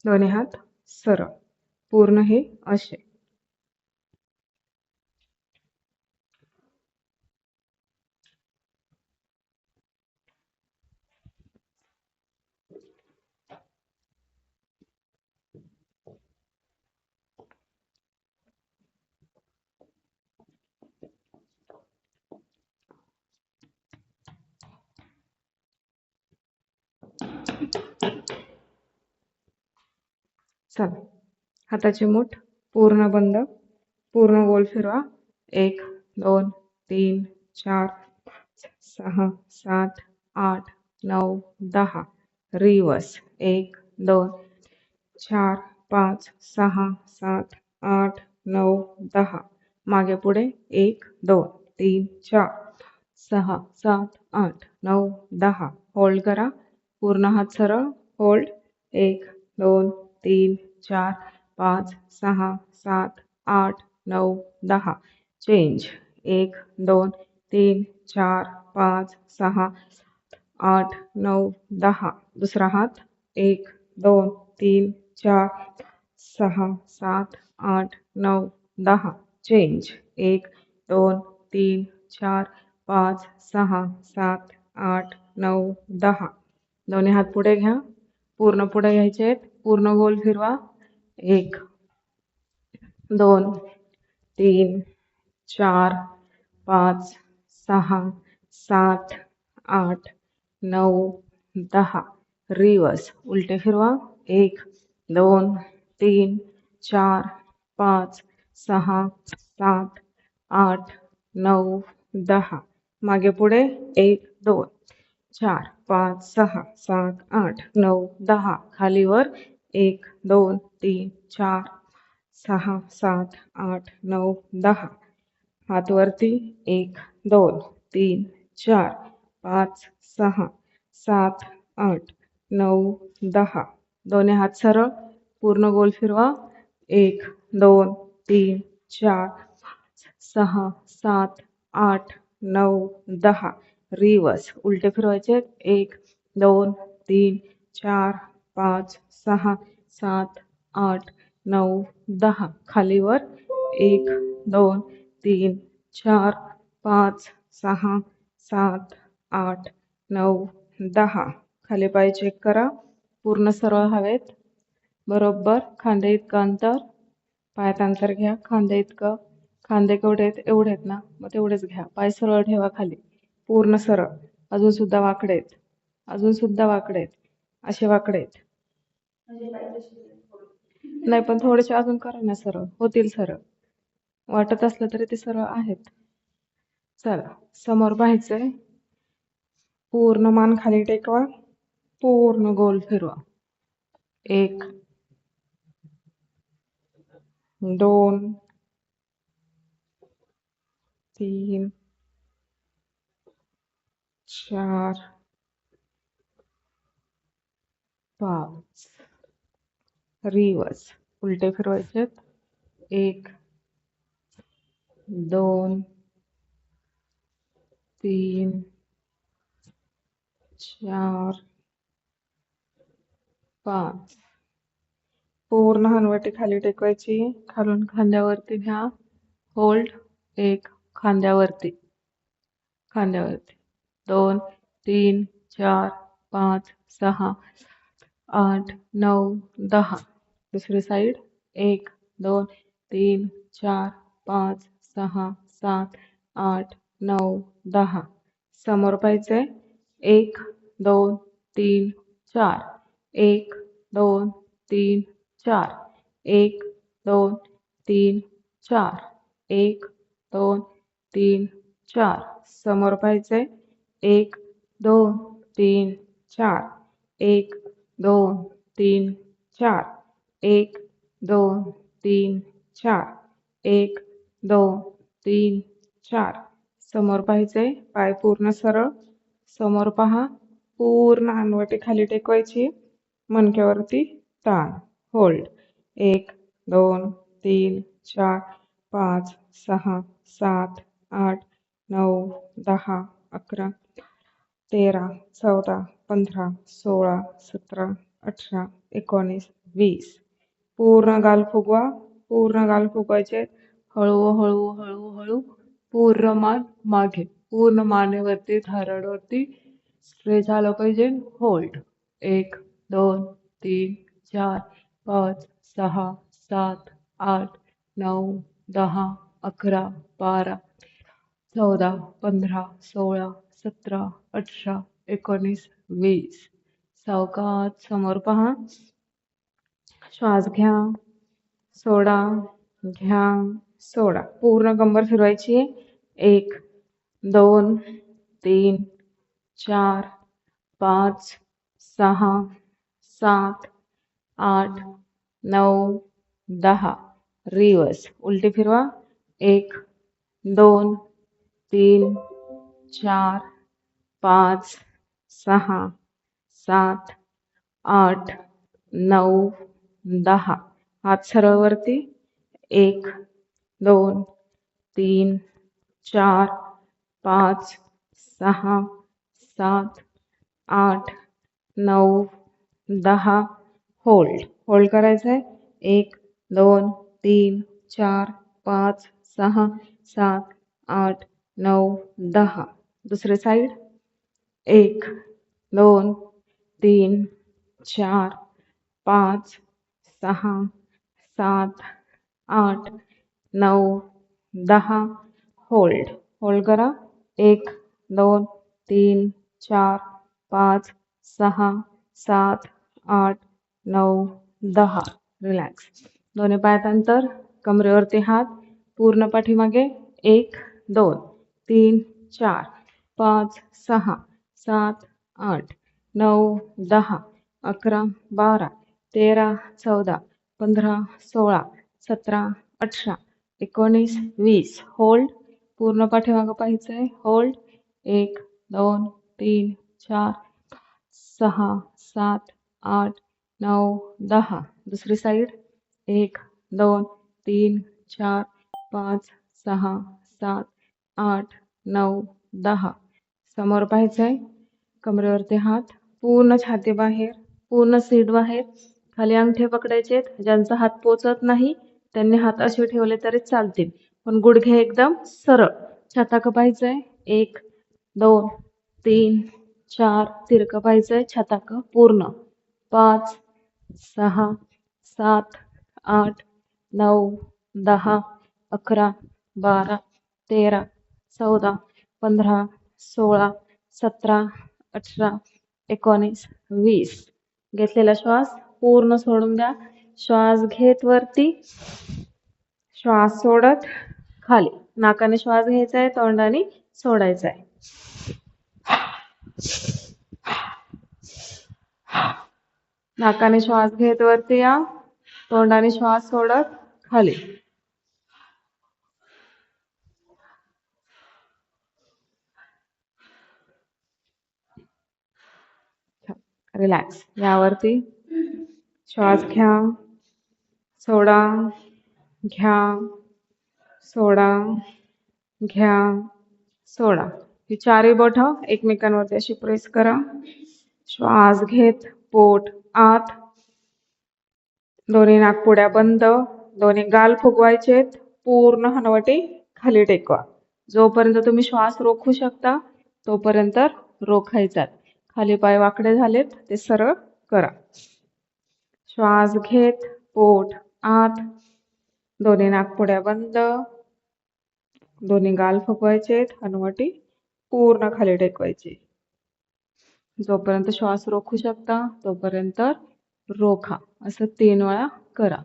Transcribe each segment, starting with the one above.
दोन्ही हात सरळ. पूर्ण हे असे. चला, हाताची मूठ पूर्ण बंद, पूर्ण गोल फिरवा. 1 2 3 4 5 6 7 8 9 10. रिवर्स. 1 2 4 5 6 7 8 9 10. मागे पुढे 1 2 3 4 6 7 8 9 10. होल्ड करा. पूर्ण हात सरळ. होल्ड. 1 2 3 4 5 6 7 8 9 10. चेंज. 1 2 3 4 5 6 8 9 10. दुसरा हात. 1 2 3 4 6 7 8 9 10. चेंज. 1 2 3 4 5 6 7 8 9 10. दोन्ही हात पुढे घ्या. पूर्ण पुढे घ्यायचे आहेत. पूर्ण गोल फिरवा. 1 2 3 4 5 6 7 8 9 10. रिवर्स. उलटे फिरवा. 1 2 3 4 5 6 7 8 9 10. मागे पुढे 1 2 4 5 6 7 8 9 10. खाली वर 1 2 3 4 6 7 8 9 10. हात वरती. 1 2 3 4 5 6 7 8 9 10. दोन्ही हात सरळ. पूर्ण गोल फिरवा. 1 2 3 4 5 6 7 8 9 10. रिवर्स. उलटे फिरवायचे. 1 2 3 4 5 6 7 8 9 10. खाली वर 1 2 3 4 5 6 7 8 9 10. खाली पाय चेक करा. पूर्ण सरळ हवेत. बरोबर खांदे इतकं अंतर. पायात अंतर घ्या खांदे इतकं. खांदे केवढे आहेत? एवढे आहेत ना, मग तेवढेच घ्या. पाय सरळ ठेवा खाली. पूर्ण सरळ. अजून सुद्धा वाकडे आहेत. अजून सुद्धा वाकडे आहेत. असे वाकडे आहेत. नाही, पण थोडेसे अजून करा ना सरळ. होतील सरळ. वाटत असलं तरी ते सरळ आहेत. चला, समोर पाहायचंय. पूर्ण मान खाली टेकवा. पूर्ण गोल फिरवा. 1 2 3 4 5. रिवर्स. उलटे फिरवायचे. 1 2 3 4 5. पूर्ण हनवटी खाली टेकवायची. खालून खांद्यावरती घ्या. होल्ड. 1 खांद्यावरती. खांद्यावरती. 2 3 4 5 6 8 9 10. दुसरी साईड. 1 2 3 4 5 6 7 8 9 10. समोर पाहायचंय. 1 2 3 4. 1 2 3 4. 1 2 3 4. 1 2 3 4. समोर पाहायचंय. 1 2 3 4. 1 2 3 4. 1 2 3 4. 1 2 3 4. समोर पाहायचंय. पाय पूर्ण सरळ. समोर पहा. पूर्ण हनवटी खाली टेकवायची. मणक्यावरती ताण. होल्ड. 1 2 3 4 5 6 7 8 9 10 11 13 14 15 16 17 18 19 20. पूर्ण गाल फुगवा. पूर्ण गाल फुगवायचे. हळू हळू हळू हळू पूर्ण मान मागे. पूर्ण मानेवरती थायरॉइडवरती स्ट्रेच आलं पाहिजे. होल्ड. 1 2 3 4 5 6 7 8 9 10 11 12 14 15 16 17 18 19 20. सावकाश समोर पहा. श्वास घ्या, सोडा, घ्या, सोडा. पूर्ण कंबर फिरवायची. 1 2 3 4 5 6 7 8 9 10. रिवर्स. उलटी फिरवा. 1 2 3 4 5 6 7 8 9 10. हात सरळ वरती. 1 2 3 4 5 6 7 8 9 10. होल्ड. होल्ड करायचंय. 1 2 3 4 5 6 7 8 9 10. दुसरी साईड. 1 2 3 4 5 6 7 8 9 10. होल्ड. होल्ड करा. 1 2 3 4 5 6 7 8 9 10. रिलॅक्स. दोन्ही पायात अंतर. कमरेवरती हात. पूर्ण पाठीमागे. 1 2 3 4 5 6 7 8 9 10 11 12 13 14 15 16 17 18 19 20. होल्ड. पूर्ण पाठीमागं पाहायचंय. होल्ड. 1 2 3 4 6 7 8 9 10. दुसरी साईड. 1 2 3 4 5 6 7 8 9 10. समोर पाहायचंय. कमरेवरती हात. पूर्ण छाती बाहेर. पूर्ण सीट बाहेर. खाली अंगठे पकडायचेत. ज्यांचा हात पोचत नाही त्यांनी हात असे ठेवले तरी चालतील, पण गुडघे एकदम सरळ. छाताक पाहायचंय. 1 2 3 4. तिरकं पाहायचंय. छाताक पूर्ण. 5 6 7 8 9 10 11 12 13 14 15 16 17 18 19 20. घेतलेला श्वास पूर्ण सोडून द्या. श्वास घेत वरती, श्वास सोडत खाली. नाकाने श्वास घ्यायचा आहे, तोंडाने सोडायचा आहे. नाकाने श्वास घेत वरती या, तोंडाने श्वास सोडत खाली. रिलॅक्स. यावरती श्वास घ्या, सोडा, घ्या, सोडा, घ्या, सोडा. ही चारही बोटं एकमेकांवरती अशी प्रेस करा. श्वास घेत पोट आत, दोन्ही नाकपुड्या बंद, दोन्ही गाल फुगवायचेत. पूर्ण हनवटी खाली टेकवा. जोपर्यंत तुम्ही श्वास रोखू शकता तोपर्यंत रोखायचा. खाली पाय वाकडे झालेत ते सरळ करा. श्वास घेत पोट आत, दोन्ही नाकपुड्या बंद, दोन्ही गाल फुगवायचेत. हनवटी पूर्ण खाली टेकवायची. जोपर्यंत श्वास रोखू शकता तोपर्यंत रोखा. असं 3 वेळा करा.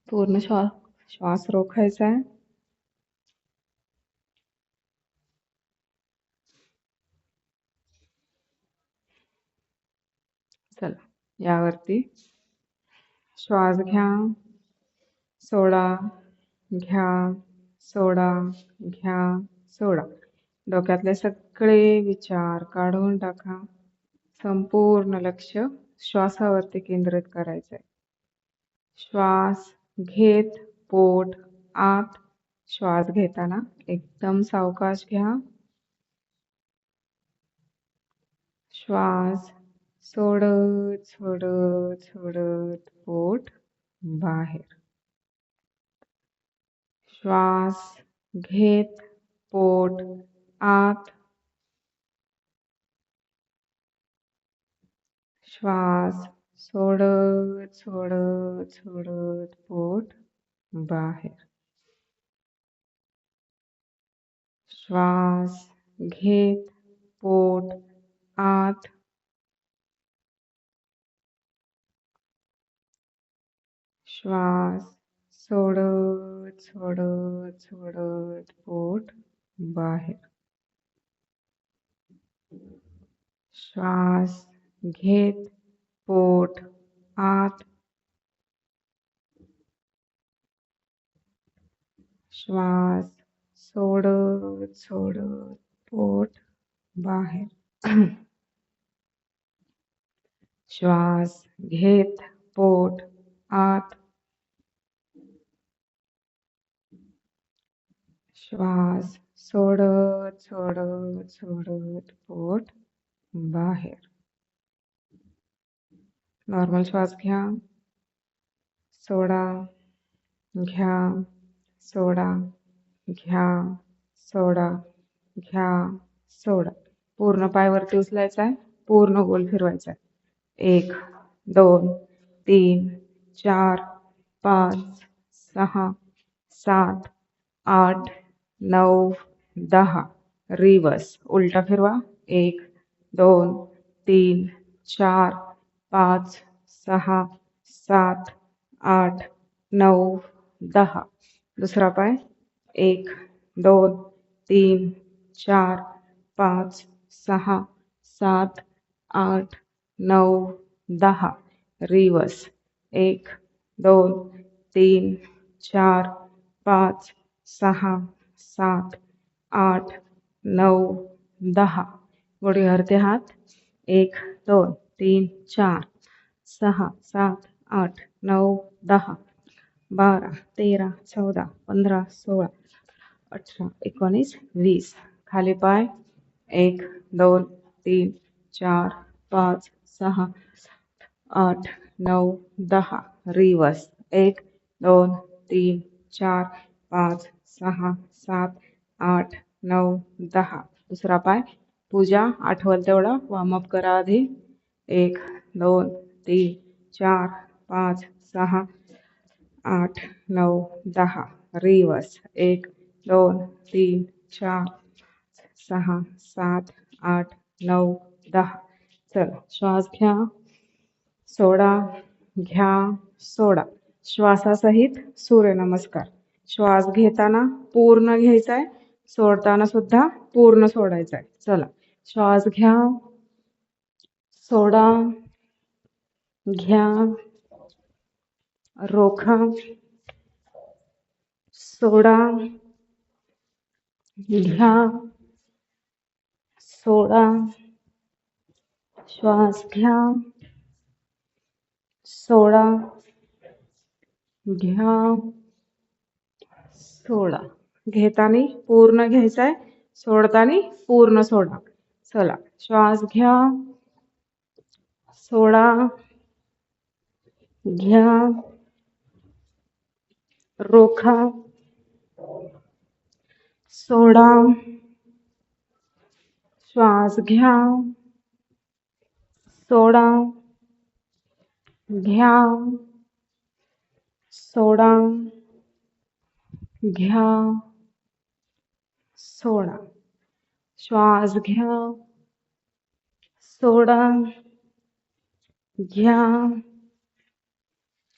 पूर्ण श्वास रोखायचा आहे. यावरती श्वास घ्या, सोडा, घ्या, सोडा, घ्या, सोडा. डोक्यातले सगळे विचार काढून टाका. संपूर्ण लक्ष श्वासावरती केंद्रित करायचंय. श्वास घेत पोट आत. श्वास घेताना एकदम सावकाश घ्या. श्वास सोडत सोडत सोडत पोट बाहेर. श्वास घेत पोट आत. श्वास सोडत सोडत सोडत पोट बाहेर. श्वास घेत पोट आत. श्वास सोडत सोडत सोडत पोट बाहेर. श्वास घेत पोट आत. श्वास सोडत सोडत पोट बाहेर. श्वास घेत पोट आत. श्वास सोडत सोडत सोडत पोट बाहेर. नॉर्मल श्वास घ्या, सोडा, घ्या, सोडा, घ्या, सोडा, घ्या, सोडा. पूर्ण पाय वरती उचलायचा आहे, पूर्ण गोल फिरवायचा आहे. 1 2 3 4 5 6 7 8 9 10. रिवर्स उलटा फिरवा. 1 2 3 4 5 6 7 8 9 10. दुसरा पाय. 1 2 3 4 5 6 7 8 9 10. रिवर्स. 1 2 3 4 5 6 7 8 9 10. गुडघ्यावरती हात. 1 2 3 4 6 7 8 9 10 12 13 14 15 16 18 19 20. खाली पाय. 1 2 3 4 5 6 8 9 10. रिवर्स. 1 2 3 4 5 6 7 8 9 10. दुसरा पाय. पूजा आठवल तेवढा वॉर्मअप करा आधी. 1 2 3 4 5 6 8 9 10. रिवर्स. 1 2 3 4 6 7 8 9 10. चला श्वास घ्या, सोडा, घ्या, सोडा. श्वासासहित सूर्यनमस्कार. श्वास घेताना पूर्ण घ्यायचा आहे, सोडताना सुद्धा पूर्ण सोडायचा आहे. चला श्वास घ्या, सोडा, घ्या, रोखा, सोडा, घ्या, सोडा. श्वास घ्या, सोडा, घ्या, सोडा. घेताना पूर्ण घ्यायचा आहे, सोडताना पूर्ण सोडा. चला श्वास घ्या, सोडा, घ्या, रोखा, सोडा. श्वास घ्या, सोडा, घ्या, सोडा, घ्या, सोडा. श्वास घ्या, सोडा, घ्या,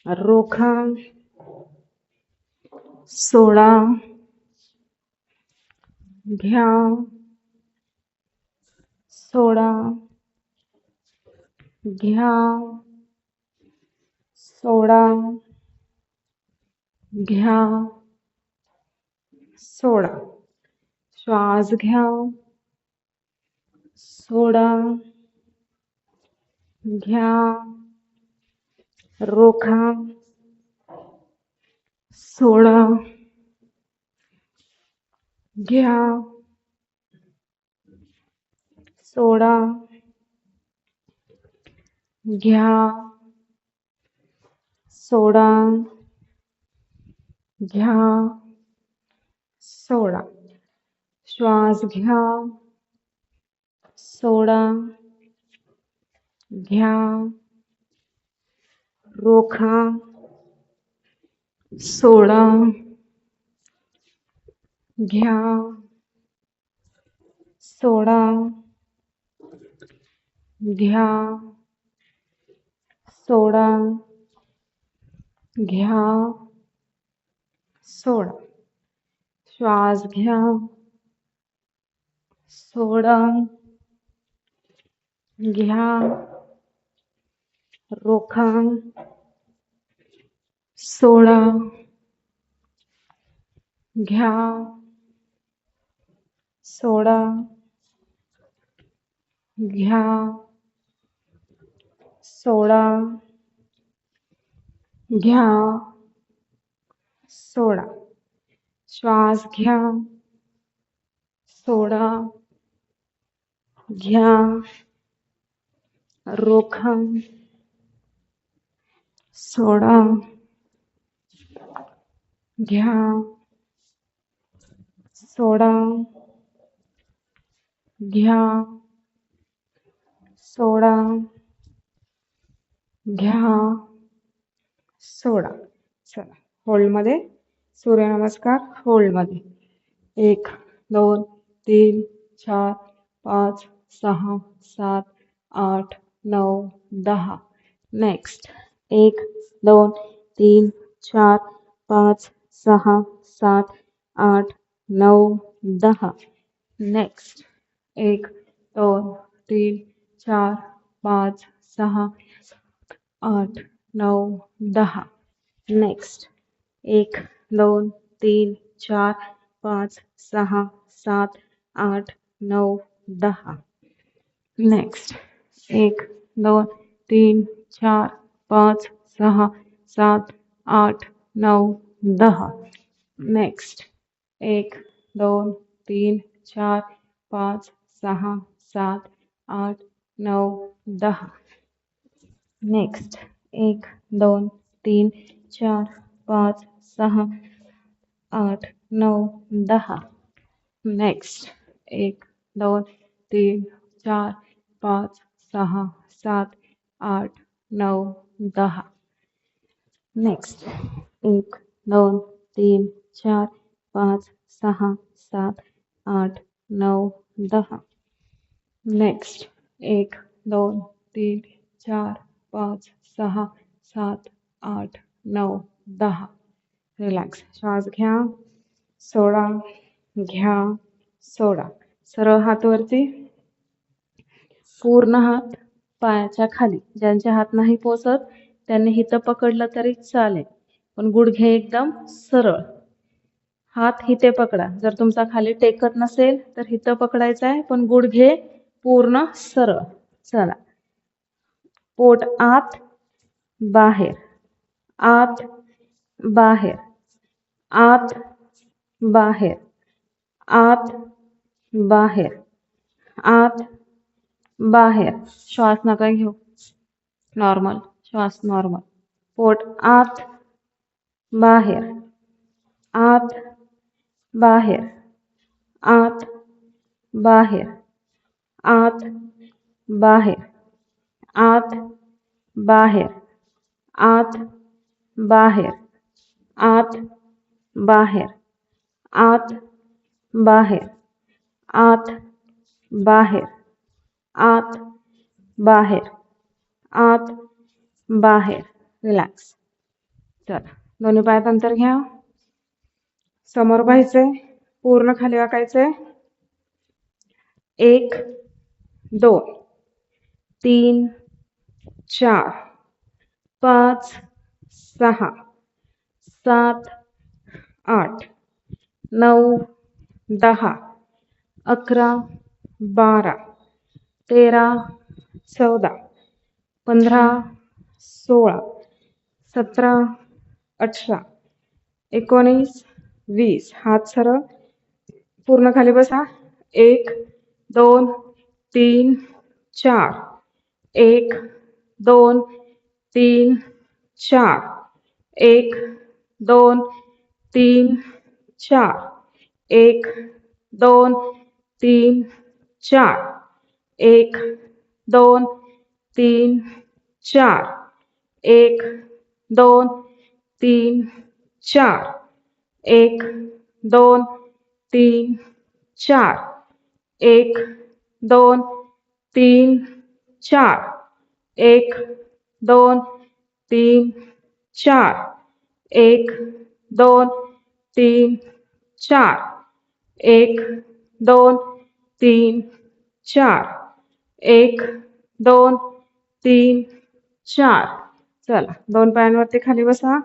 रोखा, सोडा, घ्या, सोडा, घ्या, सोडा, घ्या, सोडा. श्वास घ्या, सोडा, घ्या, रोखा, सोडा, घ्या, सोडा, घ्या, सोडा, घ्या, सोडा. श्वास घ्या, सोडा, घ्या, रोखा, सोडा, घ्या, सोडा, घ्या, सोडा, घ्या, सोडा. श्वास घ्या, सोडा, घ्या, रोखा, सोडा, घ्या, सोडा, घ्या, सोडा, घ्या, सोडा. श्वास घ्या, सोडा, घ्या, रोखा, सोडा, घ्या, सोडा, घ्या, सोडा, घ्या, सोडा. चला होल्डमध्ये सूर्यनमस्कार होल्डमध्ये 1 2 3 4 5 6 7 8 9 10. Next 1 2 3 4 5 6 7 8 9 10. Next 1 2 3 4 5 6 8 9 10. Next 1 2 3 4 5 6 7 8 9 10. Next 1 2 3 4 5 6 7 8 9 10. Next 1 2 3 4 5 6 7 8 9 10. Next 1 2 3 4 5 6 8 9 10. Next 1 2 3 4 5 6 7 8 9 10. Next 1 2 3 4 5 6 7 8 9 10. Next 1 2 3 4 5 6 7 8 9 10. Relax. श्वास घ्या, सोडा, घ्या, सोडा. सरळ हात वरती, पूर्ण हात पायाच्या खाली. ज्यांचे हात नाही पोचत त्यांनी हिथं पकडलं तरी चालेल, पण गुडघे एकदम सरळ. हात हिते पकडा. जर तुमचा खाली टेकत नसेल तर हिथं पकडायचा आहे, पण गुडघे पूर्ण सरळ. चला. पोट आत, बाहेर, आत, बाहेर, आत, बाहेर, आत, बाहेर, आत, बाहेर. श्वास नका घेऊ. नॉर्मल श्वास, नॉर्मल. पोट आत, बाहेर, आत, बाहेर, आत, बाहेर, आत, बाहेर, आत, बाहेर, आत, बाहेर, आत, बाहेर, आत, बाहेर, आत, बाहेर, आत, बाहेर, आत, बाहेर. रिलॅक्स. चला दोन्ही पायात अंतर घ्या. समोर पाहायचंय, पूर्ण खाली वाकायचंय. 1 2 3 4 5 6 7 8 9 10 11 12 13 14 15 16 17 18 19 20 हात सरळ पूर्ण खाली बसा 1 2 3 4 1 2 3 4 1 2 3 4 1 2 3 4 1 2 3 4 1 2 3 4 1 2 3 4 1 2 3 4 1 2 3 4 1 2 3 4 1 2 3 4 1 2 3 4 चला 2 पायांवरती खाली बसा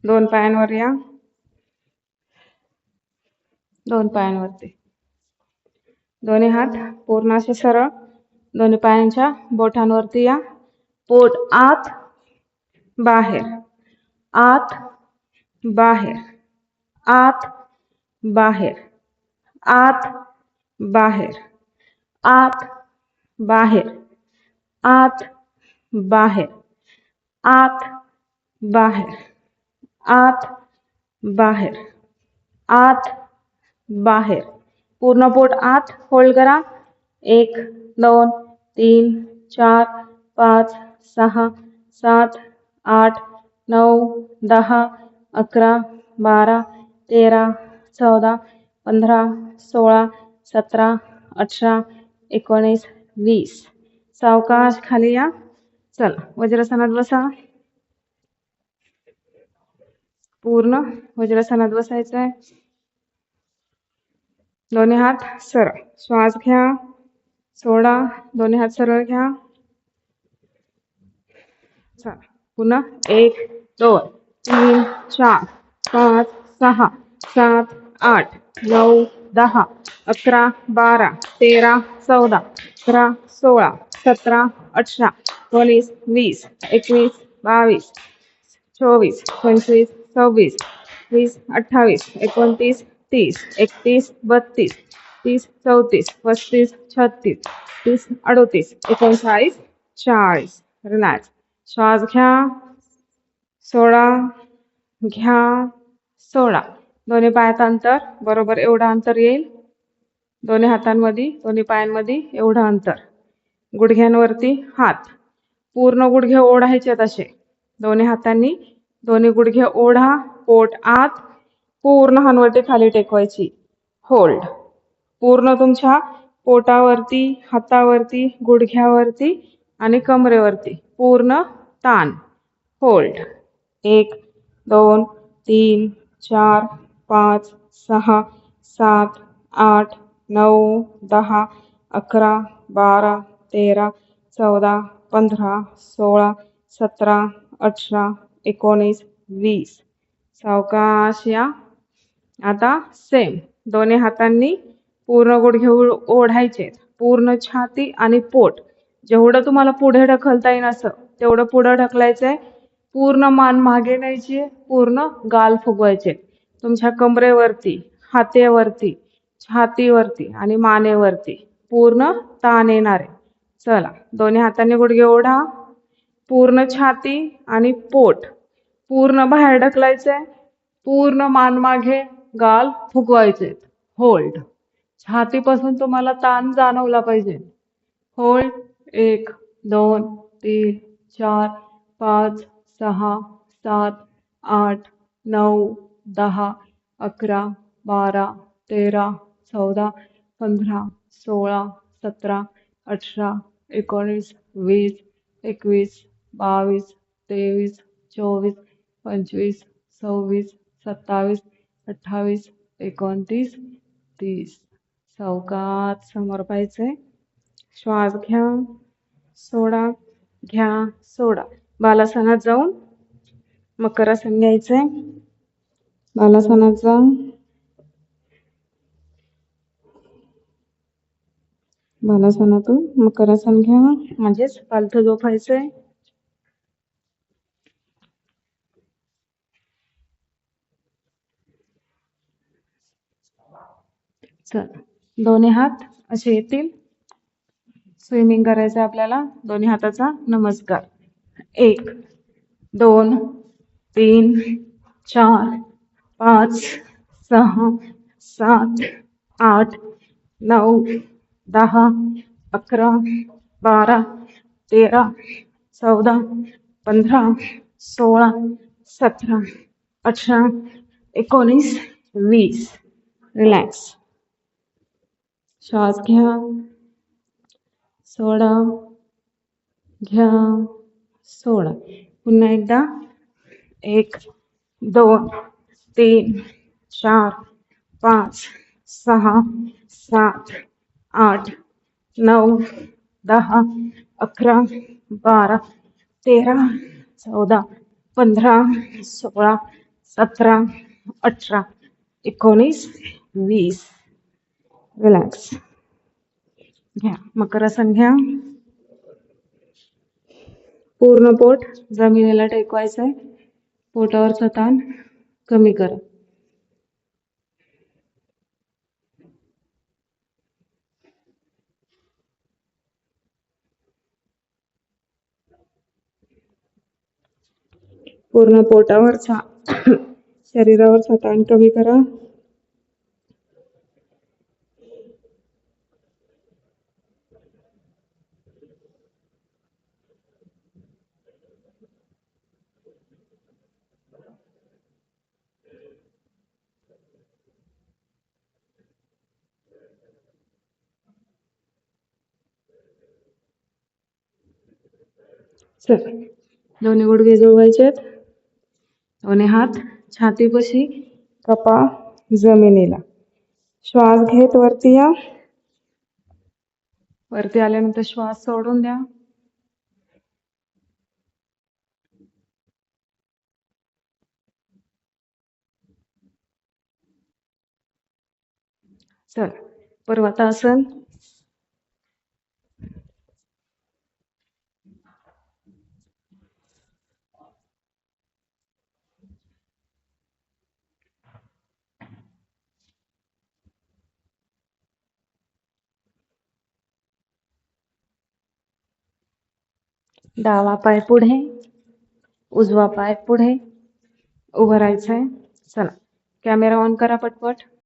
2 पायांवर या 2 पायांवरती दोन्ही हात पूर्ण असे सरळ दोन्ही पायांच्या बोटांवरती या पोट आत बाहेर आत बाहेर आत बाहेर आत बाहेर आत बाहेर आत बाहेर आत बाहेर आत बाहेर आत बाहेर पूर्ण पोट आत होल्ड करा 1 2 3 4 5 6 7 8 9 10 11 12 13 14 15 16 17 18 19 20 सावकाश खाली या चला वज्रासनात बसा पूर्ण वज्रासनात बसायचं आहे दोन्ही हात सरळ श्वास घ्या सोडा दोन्ही हात सरळ घ्या चला पुन्हा 1 2 3 4 5 6 7 8 9 10 11 12 13 14 15 16 17 18 19 20 21 22 24 25 26 20 28 29 30 31 32 30 34 35 36 30 38 39 40 रिलॅक्स श्वास घ्या सोडा घ्या सोडा दोन्ही पायात अंतर बरोबर एवढं अंतर येईल दोन्ही हातांमध्ये दोन्ही पायांमध्ये एवढं अंतर गुडघ्यांवरती हात पूर्ण गुडघे ओढायचे असे दोन्ही हातांनी दोन्ही गुडघे ओढा पोट आत पूर्ण हनवटी खाली टेकवायची होल्ड पूर्ण तुमच्या पोटावरती हातावरती गुडघ्यावरती आणि कमरेवरती पूर्ण ताण होल्ड 1 2 3 4 5 6 7 8 9 10 11 12 13 14 15 16 17 18 19 20 सावकाश या आता सेम दोन्ही हातांनी पूर्ण गुडघे ओढायचे पूर्ण छाती आणि पोट जेवढं तुम्हाला पुढे ढकलता येईल असं तेवढं पुढे ढकलायचंय पूर्ण मान मागे न्यायची पूर्ण गाल फुगवायचे तुमच्या कमरेवरती हातेवरती छातीवरती आणि मानेवरती पूर्ण ताण येणार आहे चला दोन्ही हातांनी गुडघे ओढा पूर्ण छाती आणि पोट पूर्ण बाहेर ढकलायचंय पूर्ण मान मागे गाल फुगवायचे होल्ड छातीपासून तुम्हाला ताण जाणवला पाहिजे होल्ड 1 2 3 4 5 6 7 8 9 10 11 12 13 14 15 16 17 18 19 20 21 22, 23, 24, 25, 26, 27, 28, 29, 30. सावकाश समोर पाहायचंय. श्वास घ्या, सोडा, घ्या, सोडा. बालासनात जाऊन मकरासन घ्यायचंय. बालासनात जाऊन बालासनातून मकरासन घ्या, म्हणजेच पालथं झोपायचंय. चल, दोन्ही हात असे येतील. स्विमिंग करायचं आपल्याला. दोन्ही हाताचा नमस्कार. 1, 2, 3, 4, 5, 6, 7, 8, 9, 10, 11, 12, 13, 14, 15, 16, 17, 18, 19, 20. रिलॅक्स. श्वास घ्या, सोडा, घ्या, सोडा. पुन्हा एकदा. 1, 2, 3, 4, 5, 6, 7, 8, 9, 10, 11, 12, 13, 14, 15, 16, 17, 18, 19, 20. रिलॅक्स. घ्या, मकरासन घ्या. पूर्ण पोट जमिनीला टेकवायचंय. पोटावरचा ताण कमी करा. पूर्ण पोटावरचा शरीरावरचा ताण कमी करा. चल, दोन्ही गुडघे जुळवायचेत. दोन्ही हात छातीपाशी, कपाळ जमिनीला. श्वास घेत वरती या. वरती आल्यानंतर श्वास सोडून द्या. चल, पर्वतासन. डावा पाय पुढे, उजवा पाय पुढे. उभं राहायचंय. चला, कॅमेरा ऑन करा पटपट.